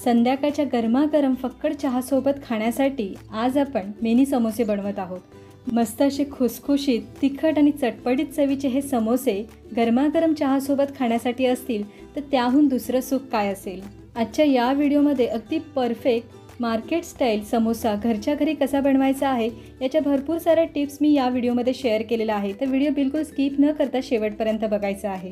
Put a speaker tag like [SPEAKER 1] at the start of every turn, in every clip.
[SPEAKER 1] संध्याकाळच्या गरमागरम फक्कड चहासोबत खाण्यासाठी आज आपण मिनी समोसे बनवत आहोत। मस्त असे खुसखुशीत, तिखट आणि चटपटीत चवीचे हे समोसे गरमागरम चहासोबत खाण्यासाठी असतील तर त्याहून दुसरं सुख काय असेल। आजच्या या व्हिडिओमध्ये अगदी परफेक्ट मार्केट स्टाईल समोसा घरच्या घरी कसा बनवायचा आहे याच्या भरपूर साऱ्या टिप्स मी या व्हिडिओमध्ये शेअर केलेल्या आहे, तर व्हिडिओ बिलकुल स्किप न करता शेवटपर्यंत बघायचा आहे।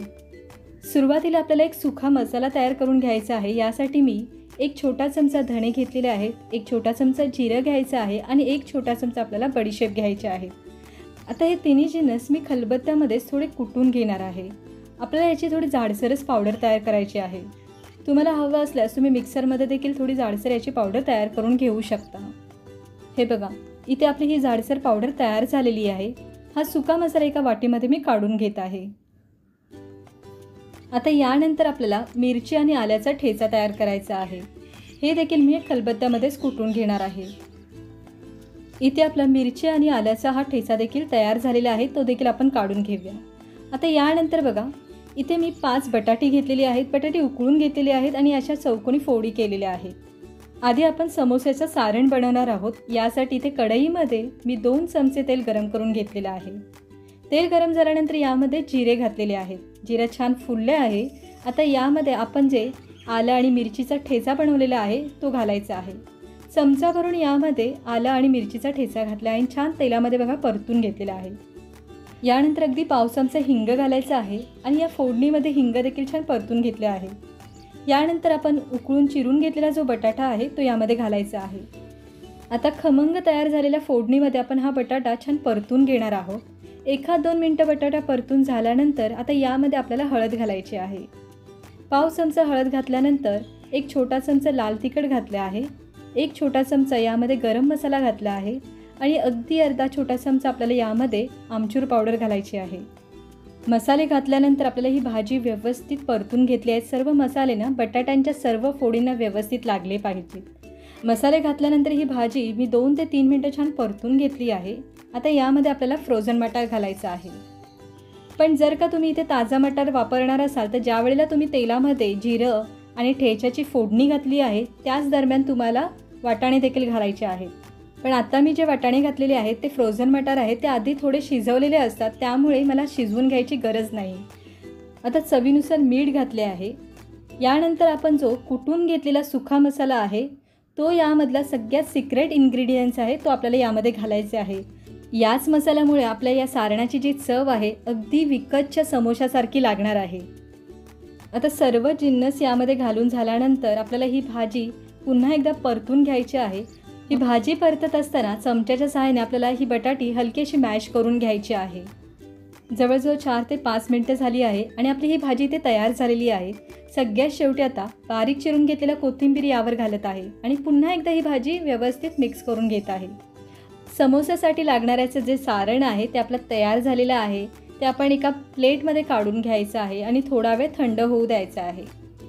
[SPEAKER 1] सुरुवातीला आपल्याला एक सुखा मसाला तयार करून घ्यायचा आहे। यासाठी मी एक छोटा चमचा धणे घेतलेले आहेत, एक छोटा चमचा जिरं घ्यायचं आहे आणि एक छोटा चमचा आपल्याला बडीशेप घ्यायचे आहे। आता हे तिन्ही जिन्नस मी खलबत्त्यामध्ये थोडे कुटून घेणार आहे। आपल्याला याची थोडी जाडसरच पावडर तयार करायची आहे। तुम्हाला हवं असल्यास तुम्ही मिक्सरमध्ये देखील थोडी जाडसर याची पावडर तयार करून घेऊ शकता। हे बघा, इथे आपली ही जाडसर पावडर तयार झालेली आहे। हा सुका मसाला एका वाटीमध्ये मी काढून घेत आहे। आता यानंतर आपल्याला मिरची आणि आल्याचा ठेचा तयार करायचा आहे। हे देखील मी खलबत्त्यामध्येच कुटून घेणार आहे। इथे आपला मिरची आणि आल्याचा हा ठेचा देखील तयार झालेला आहे, तो देखील आपण काढून घेऊया। आता यानंतर बघा, इथे मी 5 बटाटे घेतलेले आहेत। बटाटे उकळून घेतलेले आहेत आणि अशा चौकोनी फोडी केलेल्या आहेत। आधी आपण समोस्याचं सारण बनवणार आहोत। यासाठी इथे कढईमध्ये मी 2 चमचे तेल गरम करून घेतलेले आहे। तेल गरम झाल्यानंतर यामध्ये जिरे घातलेले आहेत। जिरे छान फुलले आहे। आता यामध्ये आपण जे आलं आणि मिरचीचा ठेचा बनवलेला आहे तो घालायचा आहे। चमचा भरून यामध्ये आलं आणि मिरचीचा ठेचा घातला आहे आणि छान तेलामध्ये बघा परतून घेतलेला आहे। यानंतर अगदी पाव चमचा हिंग घालायचा आहे आणि या फोडणीमध्ये हिंग देखील छान परतून घेतले आहे। यानंतर आपण उकळून चिरून घेतलेला जो बटाटा आहे तो यामध्ये घालायचा आहे। आता खमंग तयार झालेल्या फोडणीमध्ये आपण हा बटाटा छान परतून घेणार आहोत। 1-2 मिनिटं बटाटा परतून झाल्यानंतर आता यामध्ये आपल्याला हळद घालायची आहे। पाव चमचा हळद घातल्यानंतर एक छोटा चमचा लाल तिखट घातले आहे, एक छोटा चमचा यामध्ये गरम मसाला घातला आहे आणि अगदी अर्धा छोटा चमचा आपल्याला यामध्ये आमचूर पावडर घालायची आहे। मसाले घातल्यानंतर आपल्याला ही भाजी व्यवस्थित परतून घेतली आहे। सर्व मसाले ना बटाट्यांच्या सर्व फोडींना व्यवस्थित लागले पाहिजेत। मसाले घातल्यानंतर ही भाजी मी 2 ते 3 मिनिटं छान परतून घेतली आहे। आता यामध्ये आपल्याला फ्रोझन मटार घालायचा आहे। पण जर का तुम्ही इथे ताजा मटार वापरणार असाल तर ज्या वेळेला तुम्ही तेलामध्ये जिरं आणि ठेच्याची फोडणी घातली आहे त्याच दरम्यान तुम्हाला वाटाणे देखील घालायचे आहेत। पण आता मी जे वाटाणे घातलेले आहेत ते फ्रोझन मटार आहेत, ते आधी थोडे शिजवलेले असतात, त्यामुळे मला शिजवून घ्यायची गरज नाही। आता चवीनुसार मीठ घातले आहे। यानंतर आपण जो कुटून घेतलेला सुखा मसाला आहे तो यामधला सगळ्यात सिक्रेट इन्ग्रेडियंट्स आहे तो आपल्याला यामध्ये घालायचे आहे। याच मसाल्यामुळे आपल्या या सारणाची जी चव आहे अगदी विकतच्या समोशासारखी लागणार आहे। आता सर्व जिन्नस यामध्ये घालून झाल्यानंतर आपल्याला ही भाजी पुन्हा एकदा परतून घ्यायची आहे। ही भाजी परतत असताना चमच्याच्या सहाय्याने आपल्याला ही बटाटी हलकी अशी मॅश करून घ्यायची आहे। जवळजवळ 4 ते 5 मिनिटं झाली आहे आणि आपली ही भाजी इथे तयार झालेली आहे। सगळ्यात शेवटी आता बारीक चिरून घेतलेला कोथिंबीर यावर घालत आहे आणि पुन्हा एकदा ही भाजी व्यवस्थित मिक्स करून घेत आहे। समोस्यासाठी लागणाऱ्याचं जे सारण आहे ते आपलं तयार झालेलं आहे, ते आपण एका प्लेटमध्ये काढून घ्यायचं आहे आणि थोडा वेळ थंड होऊ द्यायचं आहे।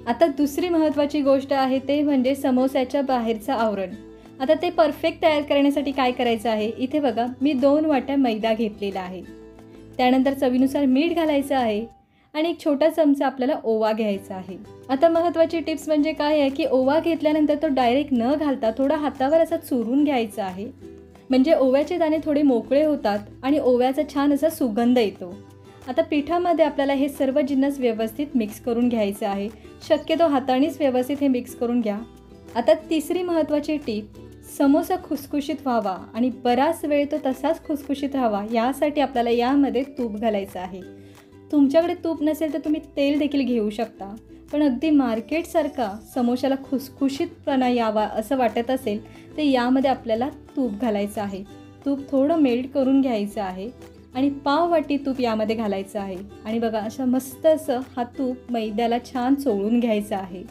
[SPEAKER 1] आता दुसरी महत्त्वाची गोष्ट आहे ते म्हणजे समोस्याच्या बाहेरचं आवरण। आता ते परफेक्ट तयार करण्यासाठी काय करायचं आहे, इथे बघा मी 2 वाट्या मैदा घेतलेला आहे। त्यानंतर चवीनुसार मीठ घालायचं आहे आणि एक छोटा चमचा आपल्याला ओवा घ्यायचा आहे। आता महत्त्वाची टिप्स म्हणजे काय आहे की ओवा घेतल्यानंतर तो डायरेक्ट न घालता थोडा हातावर असा चुरून घ्यायचा आहे, म्हणजे ओव्याचे दाणे थोडे मोकळे होतात आणि ओव्याचा छान असा सुगंध येतो। आता पिठामध्ये आपल्याला हे सर्व जिन्नस व्यवस्थित मिक्स करून घ्यायचे आहे। शक्यतो हातानेच व्यवस्थित हे मिक्स करून घ्या। आता तिसरी महत्त्वाची टिप, समोसा खुसखुशीत व्हावा आणि बराच वेळ तो तसाच खुसखुशीत राहावा यासाठी आपल्याला यामध्ये तूप घालायचं आहे। तुमच्याकडे तूप नसेल तर तुम्ही तेल देखील घेऊ शकता, पण अगदी मार्केटसारखा समोशाला खुसखुशीतपणा यावा असं वाटत असेल तर यामध्ये आपल्याला तूप घालायचं आहे। तूप थोडं मेल्ट करून घ्यायचं आहे आणि पाव वाटी तूप यामध्ये घालायचं आहे आणि बघा अशा मस्त असं हा तूप मैद्याला छान चोळून घ्यायचं आहे।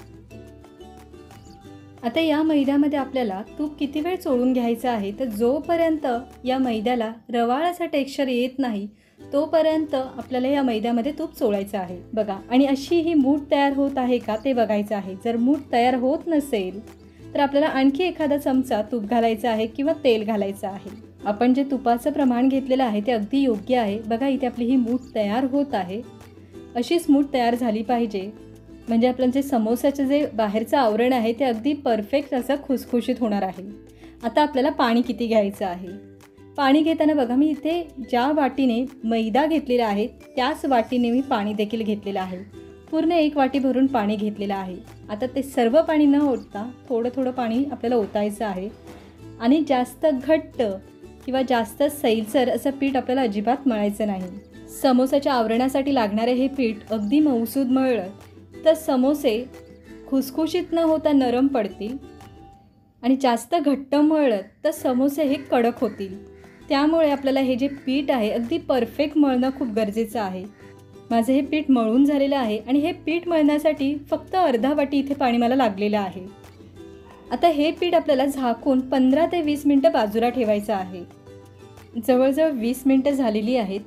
[SPEAKER 1] आता या मैद्यामध्ये आपल्याला तूप किती वेळ चोळून घ्यायचं आहे तर जोपर्यंत या मैद्याला रवाळ असा टेक्स्चर येत नाही तोपर्यंत आपल्याला या मैद्यामध्ये तूप चोळायचं आहे। बघा, आणि अशी ही मूठ तयार होत आहे का ते बघायचं आहे। जर मूठ तयार होत नसेल तर आपल्याला आणखी एखादा चमचा तूप घालायचा आहे किंवा तेल घालायचं आहे। आपण जे तुपाचं प्रमाण घेतलेलं आहे ते अगदी योग्य आहे। बघा, इथे आपली ही मूठ तयार होत आहे। अशीच मूठ तयार झाली पाहिजे। म्हणजे आपलं जे समोसाचं जे बाहेरचं आवरण आहे ते अगदी परफेक्ट असं खुसखुशीत होणार आहे. आता आपल्याला पाणी किती घ्यायचं आहे. पाणी घेताना बघा मी इथे ज्या वाटीने मैदा घेतलेला आहे त्याच वाटीने मी पाणी देखील घेतलेलं आहे. पूर्ण 1 वाटी भरून पाणी घेतलेलं आहे. आता ते सर्व पाणी न ओतता थोडं थोडं पाणी आपल्याला ओतायचं आहे. आणि जास्त घट्ट किंवा जास्त सैलसर असं पीठ आपल्याला अजिबात मळायचं नाही. समोसाच्या आवरणासाठी लागणारे हे पीठ अगदी मऊसूद मळलं तर समोसे खुसखुशीत न होता नरम पडतील आणि जास्त घट्ट मळलं तर समोसे हे कडक होतील. त्यामुळे आपल्याला हे जे पीठ आहे अगदी परफेक्ट मळणं खूप गरजेचं आहे. माझं हे पीठ मळून झालेलं आहे आणि हे पीठ मळण्यासाठी फक्त अर्धा वाटी इथे पाणी मला लागलेलं आहे. आता हे पीठ आपल्याला झाकून 15 ते 20 मिनटं बाजूला ठेवायचं आहे. जवळजवळ 20 मिनटं झालेली आहेत.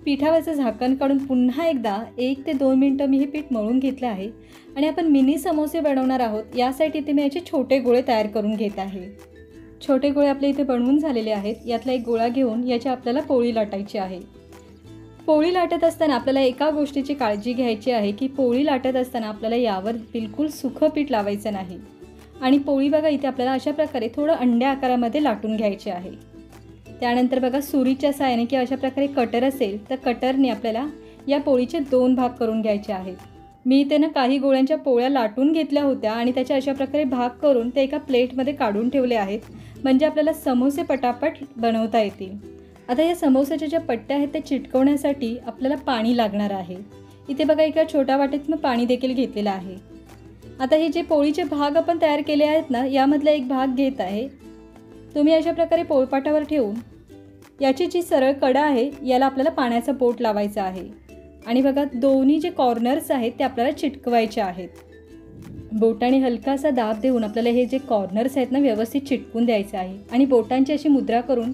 [SPEAKER 1] पिठावरचं झाकण काढून पुन्हा एकदा 1 ते 2 मिनटं मी हे पीठ मळून घेतलं आहे आणि आपण मिनी समोसे बनवणार आहोत. यासाठी इथे मी याचे छोटे गोळे तयार करून घेत आहे. छोटे गोळे आपले इथे बनवून झालेले आहेत. यातला एक गोळा घेऊन याची आपल्याला पोळी लाटायची आहे. पोळी लाटत असताना आपल्याला एका गोष्टीची काळजी घ्यायची आहे की पोळी लाटत असताना आपल्याला यावर बिलकुल सुखं पीठ लावायचं नाही. आणि पोळी बघा इथे आपल्याला अशा प्रकारे थोडं अंड्या आकारामध्ये लाटून घ्यायची आहे. त्यानंतर बघा सुरीच्या साहाय्याने किंवा अशा प्रकारे कटर असेल तर कटरने आपल्याला या पोळीचे 2 भाग करून घ्यायचे आहेत. मी इथे ना काही गोळ्यांच्या पोळ्या लाटून घेतल्या होत्या आणि त्याच्या अशा प्रकारे भाग करून ते एका प्लेटमध्ये काढून ठेवले आहेत. म्हणजे आपल्याला समोसे पटापट बनवता येतील. आता या समोसाच्या ज्या पट्ट्या आहेत ते चिटकवण्यासाठी आपल्याला पाणी लागणार आहे. इथे बघा एका छोट्या वाटीत मी पाणी देखील घेतलेलं आहे. आता हे जे पोळीचे भाग आपण तयार केले आहेत ना यामधला एक भाग घेत आहे. तुम्ही अशा प्रकारे पोळपाटावर ठेवून याची जी सरळ कडा आहे याला आपल्याला पाण्याचं बोट लावायचं आहे. आणि बघा दोन्ही जे कॉर्नर्स आहेत ते आपल्याला चिटकवायचे आहेत. बोटाने हलकासा दाब देऊन आपल्याला हे जे कॉर्नर्स आहेत ना व्यवस्थित चिटकून द्यायचे आहे. आणि बोटांची अशी मुद्रा करून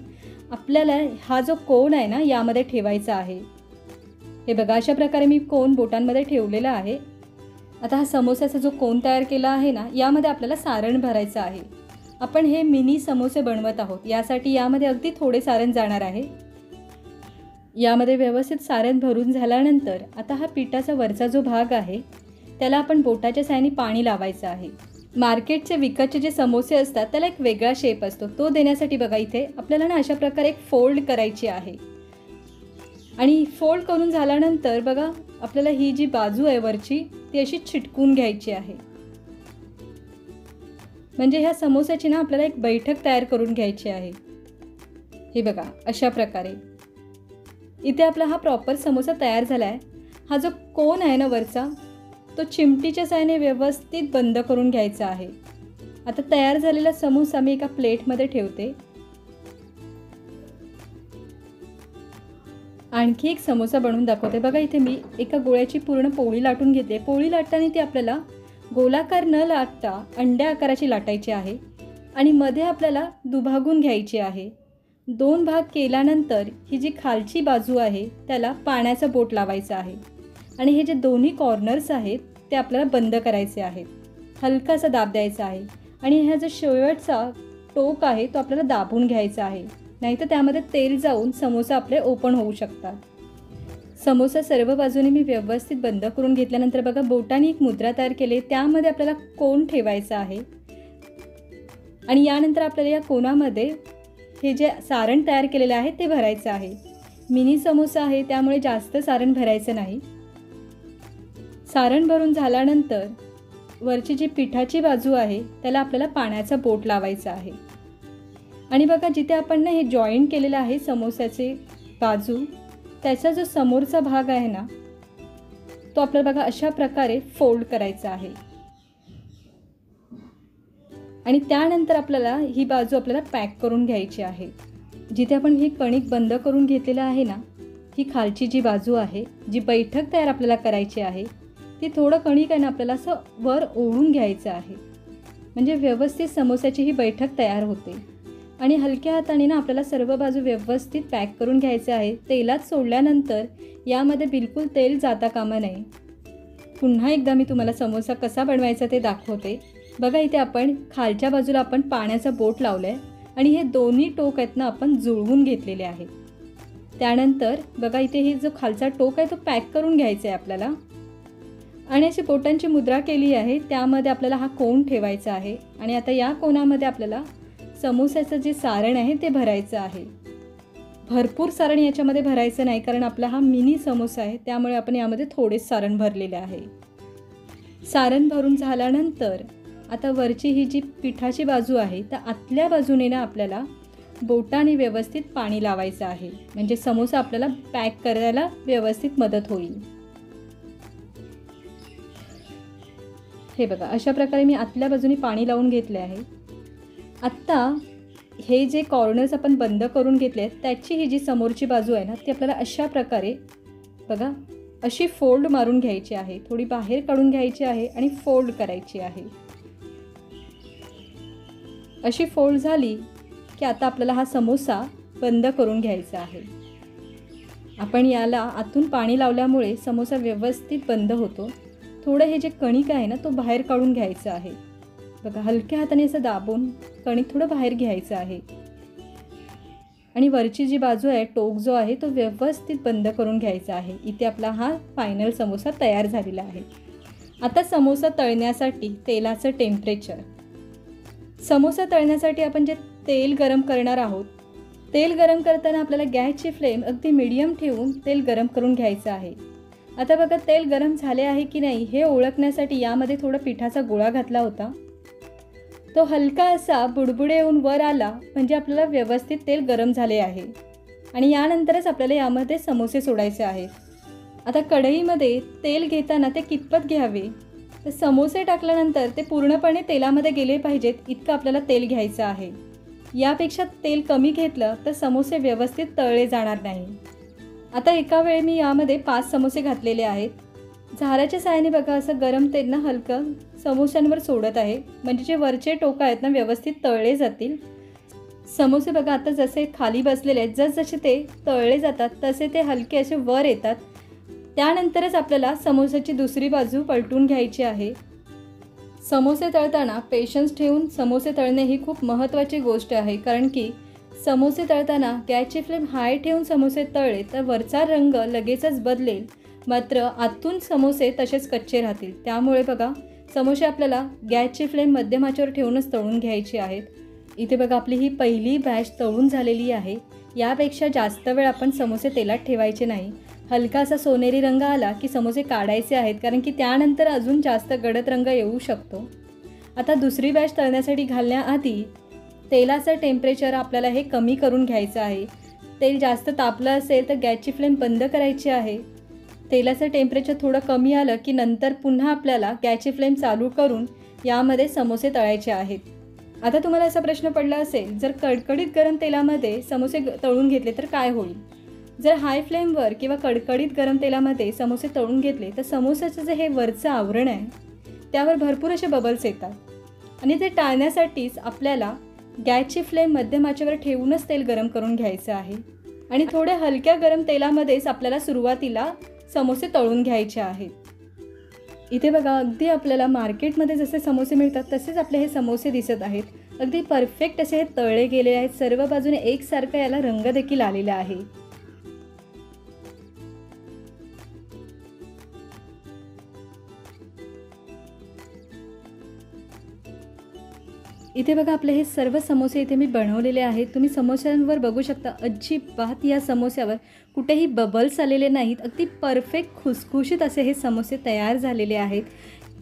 [SPEAKER 1] आपल्याला हा जो कोन आहे ना यामध्ये ठेवायचा आहे. हे बघा अशा प्रकारे मी कोन बोटांमध्ये ठेवलेला आहे. आता हा समोसाचा जो कोन तयार केला आहे ना यामध्ये आपल्याला सारण भरायचं आहे. आपण हे मिनी समोसे बनवत आहोत. यासाठी यामध्ये अगदी थोडे सारण जाणार आहे. यामध्ये व्यवस्थित सारण भरून झाल्यानंतर आता हा पिठाचा वरचा जो भाग आहे त्याला आपण बोटाच्या साहाय्याने पाणी लावायचं आहे. मार्केटचे विकतचे जे समोसे असतात त्याला एक वेगळा शेप असतो. तो देण्यासाठी बघा इथे आपल्याला ना अशा प्रकारे एक फोल्ड करायची आहे. आणि फोल्ड करून झाल्यानंतर बघा आपल्याला ही जी बाजू आहे वरची ती अशी चिटकून घ्यायची आहे. म्हणजे ह्या समोस्याची ना आपल्याला एक बैठक तयार करून घ्यायची आहे. हे बघा अशा प्रकारे इथे आपला हा प्रॉपर समोसा तयार झाला आहे. हा जो कोन आहे ना वरचा तो चिमटीच्या साहाय्याने व्यवस्थित बंद करून घ्यायचा आहे. आता तयार झालेला समोसा मी एका प्लेटमध्ये ठेवते. आणखी एक समोसा बनवून दाखवते. बघा इथे मी एका गोळ्याची पूर्ण पोळी लाटून घेते. पोळी लाटताना ती आपल्याला गोलाकार न लाटता अंड्या आकाराची लाटायची आहे आणि मध्ये आपल्याला दुभागून घ्यायची आहे. 2 भाग केल्यानंतर ही जी खालची बाजू आहे त्याला पाण्याचं बोट लावायचं आहे आणि हे जे दोन्ही कॉर्नर्स आहेत ते आपल्याला बंद करायचे आहेत. हलकासा दाब द्यायचा आहे आणि हा जो शेवटचा टोक आहे तो आपल्याला दाबून घ्यायचा आहे. नाहीतर त्यामध्ये तेल जाऊन समोसा आपले ओपन होऊ शकतात. समोसा सर्व बाजूने मी व्यवस्थित बंद करून घेतल्यानंतर बघा बोटाने एक मुद्रा तयार केली. त्यामध्ये आपल्याला कोन ठेवायचा आहे आणि यानंतर आपल्याला या कोनामध्ये हे जे सारण तयार केलेले आहे ते भरायचं आहे. मिनी समोसा आहे त्यामुळे जास्त सारण भरायचं नाही. सारण भरून झाल्यानंतर वरची जी पिठाची बाजू आहे त्याला आपल्याला पाण्याचा बोट लावायचा आहे. आणि बघा जिथे आपण ना हे जॉईंट केलेलं आहे समोस्याचे बाजू त्याचा जो समोरचा भाग आहे ना तो आपल्याला बघा अशा प्रकारे फोल्ड करायचा आहे. आणि त्यानंतर आपल्याला ही बाजू आपल्याला पॅक करून घ्यायची आहे. जिथे आपण ही कणिक बंद करून घेतलेलं आहे ना ही खालची जी बाजू आहे जी बैठक तयार आपल्याला करायची आहे ती थोडं कणिक आहे ना आपल्याला असं वर ओढून घ्यायचं आहे. म्हणजे व्यवस्थित समोस्याची ही बैठक तयार होते. आणि हलक्या हाताने ना आपल्याला सर्व बाजू व्यवस्थित पॅक करून घ्यायचे आहे. तेलात सोडल्यानंतर यामध्ये बिलकुल तेल जाता कामा नये. पुन्हा एकदा मी तुम्हाला समोसा कसा बनवायचा ते दाखवते. बघा इथे आपण खालच्या बाजूला आपण पाण्याचं बोट लावलं आहे आणि हे दोन्ही टोक आहेत ना आपण जुळवून घेतलेले आहे. त्यानंतर बघा इथे हे जो खालचा टोक आहे तो पॅक करून घ्यायचा आहे आपल्याला. आणि अशी बोटांची मुद्रा केली आहे, त्यामध्ये आपल्याला हा कोन ठेवायचा आहे आणि आता या कोनामध्ये आपल्याला समोस्याचं जे सारण आहे ते भरायचं आहे. भरपूर सारण याच्यामध्ये भरायचं नाही, कारण आपला हा मिनी समोसा आहे, त्यामुळे आपण यामध्ये थोडेच सारण भरलेले आहे. सारण भरून झाल्यानंतर आता वरची ही जी पिठाची बाजू आहे तर आतल्या बाजूने ना आपल्याला बोटाने व्यवस्थित पाणी लावायचं आहे, म्हणजे समोसा आपल्याला पॅक करायला व्यवस्थित मदत होईल. हे बघा, अशा प्रकारे मी आतल्या बाजूने पाणी लावून घेतले आहे. आत्ता हे जे कॉर्नर्स आपण बंद करून घेतले आहेत त्याची ही जी समोरची बाजू आहे ना ती आपल्याला अशा प्रकारे बघा अशी फोल्ड मारून घ्यायची आहे, थोडी बाहेर काढून घ्यायची आहे आणि फोल्ड करायची आहे. अशी फोल्ड झाली की आता आपल्याला हा समोसा बंद करून घ्यायचा आहे. आपण याला आतून पाणी लावल्यामुळे समोसा व्यवस्थित बंद होतो. थोडं हे जे कणिक आहे ना तो बाहेर काढून घ्यायचं आहे. बघा, हलक्या हाताने असं दाबून कणिक थोडं बाहेर घ्यायचं आहे आणि वरची जी बाजू आहे, टोक जो आहे तो व्यवस्थित बंद करून घ्यायचा आहे. इथे आपला हा फायनल समोसा तयार झालेला आहे. आता समोसा तळण्यासाठी तेलाचं टेम्परेचर. समोसा तळण्यासाठी आपण जे तेल गरम करणार आहोत, तेल गरम करताना आपल्याला गॅसची फ्लेम अगदी मीडियम ठेवून तेल गरम करून घ्यायचं आहे. आता बघा, तेल गरम झाले आहे की नाही हे ओळखण्यासाठी यामध्ये थोडा पिठाचा गोळा घातला होता. तो हलका असा बुडबुडे येऊन वर आला म्हणजे आपल्याला व्यवस्थित तेल गरम झाले आहे आणि यानंतरच आपल्याला यामध्ये समोसे सोडायचे आहेत. आता कढईमध्ये तेल घेताना ते कितपत घ्यावे, तर समोसे टाकल्यानंतर ते पूर्णपणे तेलामध्ये गेले पाहिजेत इतकं आपल्याला तेल घ्यायचं आहे. यापेक्षा तेल कमी घेतलं तर समोसे व्यवस्थित तळले जाणार नाही. आता एका वेळी मी यामध्ये 5 समोसे घातलेले आहेत. झाराच्या साहाय्याने बघा असं गरम तेल ना हलकं समोस्यांवर सोडत आहे, म्हणजे जे वरचे टोक आहेत ना व्यवस्थित तळले जातील. समोसे बघा आता जसे खाली बसलेले आहेत, जसजसे ते तळले जातात तसे ते हलके असे वर येतात. त्यानंतरच आपल्याला समोसाची दुसरी बाजू पलटून घ्यायची आहे. समोसे तळताना पेशन्स ठेवून समोसे तळणे ही खूप महत्त्वाची गोष्ट आहे, कारण की समोसे तळताना गॅसची फ्लेम हाय ठेवून समोसे तळले तर वरचा रंग लगेचच बदलेल, मात्र आतून समोसे तसेच कच्चे राहतील. त्यामुळे बघा, समोसे आपल्याला गॅसची फ्लेम मध्यम आचेवर ठेवूनच तळून घ्यायची आहेत. इथे बघा आपली ही पहिली बॅच तळून झालेली आहे. यापेक्षा जास्त वेळ आपण समोसे तेलात ठेवायचे नाही. हलका असा सोनेरी रंग आला की समोसे काढायचे आहेत, कारण की त्यानंतर अजून जास्त गडद रंग येऊ शकतो. आता दुसरी बॅच तळण्यासाठी घालण्याआधी तेलाचं टेम्परेचर आपल्याला हे कमी करून घ्यायचं आहे. तेल जास्त तापलं असेल तर गॅसची फ्लेम बंद करायची आहे. तेलाचं टेम्परेचर थोडं कमी आलं की नंतर पुन्हा आपल्याला गॅसची फ्लेम चालू करून यामध्ये समोसे तळायचे आहेत. आता तुम्हाला असा प्रश्न पडला असेल, जर कडकडीत गरम तेलामध्ये समोसे तळून घेतले तर काय होईल? जर हाय फ्लेमवर किंवा कडकडीत गरम तेलामध्ये समोसे तळून घेतले तर समोस्याचं जे हे वरचं आवरण आहे त्यावर भरपूर असे बबल्स येतात आणि ते टाळण्यासाठीच आपल्याला गॅसची फ्लेम मध्यम आचेवर ठेवूनच तेल गरम करून घ्यायचं आहे आणि थोड्या हलक्या गरम तेलामध्येच आपल्याला सुरुवातीला समोसे तळून घ्यायचे आहेत. इथे बघा, अगदी आपल्याला मार्केटमध्ये जसे समोसे मिळतात तसेच आपले हे समोसे दिसत आहेत. अगदी परफेक्ट असे हे तळले गेले आहेत. सर्व बाजूने एकसारखा याला रंग देखील आलेला आहे. इथे बघा, आपले हे सर्व समोसे इथे मी बनवलेले आहेत. तुम्ही समोस्यांवर बघू शकता, अजिबात या समोस्यावर कुठेही बबल्स आलेले नाहीत. अगदी परफेक्ट खुसखुशीत असे हे समोसे तयार झालेले आहेत.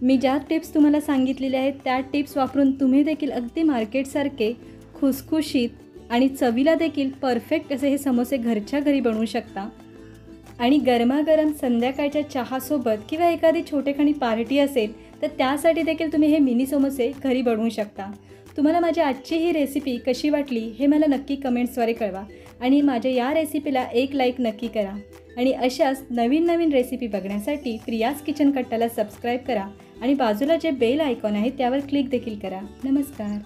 [SPEAKER 1] मी ज्या टिप्स तुम्हाला सांगितलेल्या आहेत त्या टिप्स वापरून तुम्ही देखील अगदी मार्केटसारखे खुसखुशीत आणि चवीला देखील परफेक्ट असे हे समोसे घरच्या घरी बनवू शकता. आणि गरमागरम संध्याकाळच्या चहासोबत किंवा एखादी छोटेखानी पार्टी असेल तर त्यासाठी देखील तुम्ही हे मिनी समोसे घरी बनवू शकता. तुम्हाला माझी आजची ही रेसिपी कशी वाटली हे मला नक्की कमेंट्सद्वारे कळवा आणि माझ्या या रेसिपीला एक लाईक नक्की करा. आणि अशाच नवीन नवीन रेसिपी बघण्यासाठी प्रियाज किचन कट्टाला सबस्क्राईब करा आणि बाजूला जे बेल आयकॉन आहे त्यावर क्लिक देखील करा. नमस्कार.